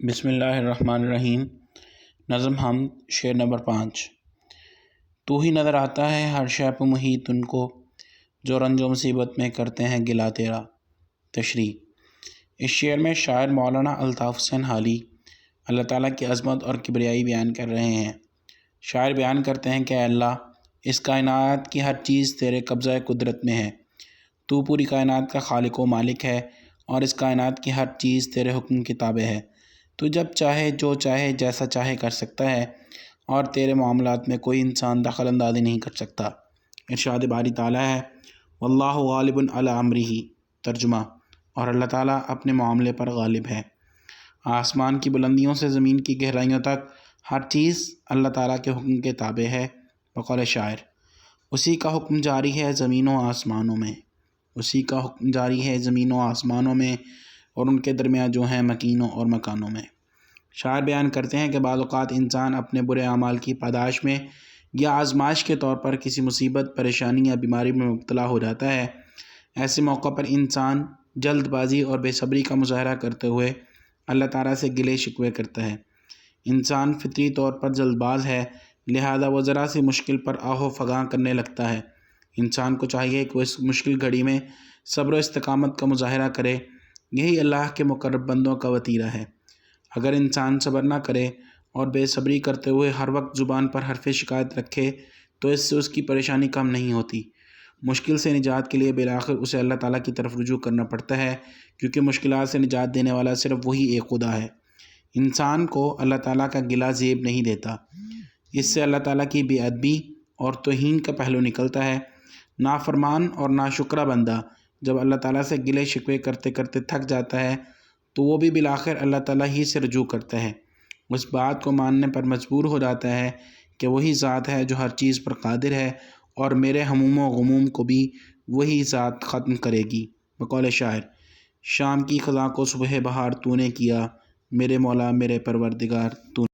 بسم اللہ الرحمن الرحیم۔ نظم حمد شعر نمبر 5۔ تو ہی نظر آتا ہے ہر شے پہ محیط ان کو، جو رنج و مصیبت میں کرتے ہیں گلا تیرا۔ تشریح۔ اس شعر میں شاعر مولانا الطاف حسین حالی اللہ تعالیٰ کی عظمت اور کبریائی بیان کر رہے ہیں۔ شاعر بیان کرتے ہیں کہ اے اللہ، اس کائنات کی ہر چیز تیرے قبضہ قدرت میں ہے۔ تو پوری کائنات کا خالق و مالک ہے اور اس کائنات کی ہر چیز تیرے حکم کی تابع ہے۔ تو جب چاہے جو چاہے جیسا چاہے کر سکتا ہے اور تیرے معاملات میں کوئی انسان دخل اندازی نہیں کر سکتا۔ ارشاد باری تعالیٰ ہے واللہ غالب علی امرہ۔ ترجمہ۔ اور اللہ تعالیٰ اپنے معاملے پر غالب ہے۔ آسمان کی بلندیوں سے زمین کی گہرائیوں تک ہر چیز اللہ تعالیٰ کے حکم کے تابع ہے۔ بقول شاعر، اسی کا حکم جاری ہے زمینوں و آسمانوں میں، اسی کا حکم جاری ہے زمینوں و آسمانوں میں اور ان کے درمیان جو ہیں مکینوں اور مکانوں میں۔ شاعر بیان کرتے ہیں کہ بعض اوقات انسان اپنے برے اعمال کی پاداش میں یا آزمائش کے طور پر کسی مصیبت، پریشانی یا بیماری میں مبتلا ہو جاتا ہے۔ ایسے موقع پر انسان جلد بازی اور بے صبری کا مظاہرہ کرتے ہوئے اللہ تعالیٰ سے گلے شکوے کرتا ہے۔ انسان فطری طور پر جلد باز ہے، لہذا وہ ذرا سی مشکل پر آہ و فغاں کرنے لگتا ہے۔ انسان کو چاہیے کہ وہ اس مشکل گھڑی میں صبر و استقامت کا مظاہرہ کرے، یہی اللہ کے مقرب بندوں کا وتیرہ ہے۔ اگر انسان صبر نہ کرے اور بے صبری کرتے ہوئے ہر وقت زبان پر حرف شکایت رکھے تو اس سے اس کی پریشانی کم نہیں ہوتی۔ مشکل سے نجات کے لیے بالآخر اسے اللہ تعالیٰ کی طرف رجوع کرنا پڑتا ہے، کیونکہ مشکلات سے نجات دینے والا صرف وہی ایک خدا ہے۔ انسان کو اللہ تعالیٰ کا گلہ زیب نہیں دیتا، اس سے اللہ تعالیٰ کی بے ادبی اور توہین کا پہلو نکلتا ہے۔ نافرمان اور ناشکرہ بندہ جب اللہ تعالیٰ سے گلے شکوے کرتے کرتے تھک جاتا ہے تو وہ بھی بالآخر اللہ تعالیٰ ہی سے رجوع کرتا ہے، اس بات کو ماننے پر مجبور ہو جاتا ہے کہ وہی ذات ہے جو ہر چیز پر قادر ہے اور میرے ہموم و غموم کو بھی وہی ذات ختم کرے گی۔ بقول شاعر، شام کی خزاں کو صبح بہار تو نے کیا، میرے مولا میرے پروردگار تو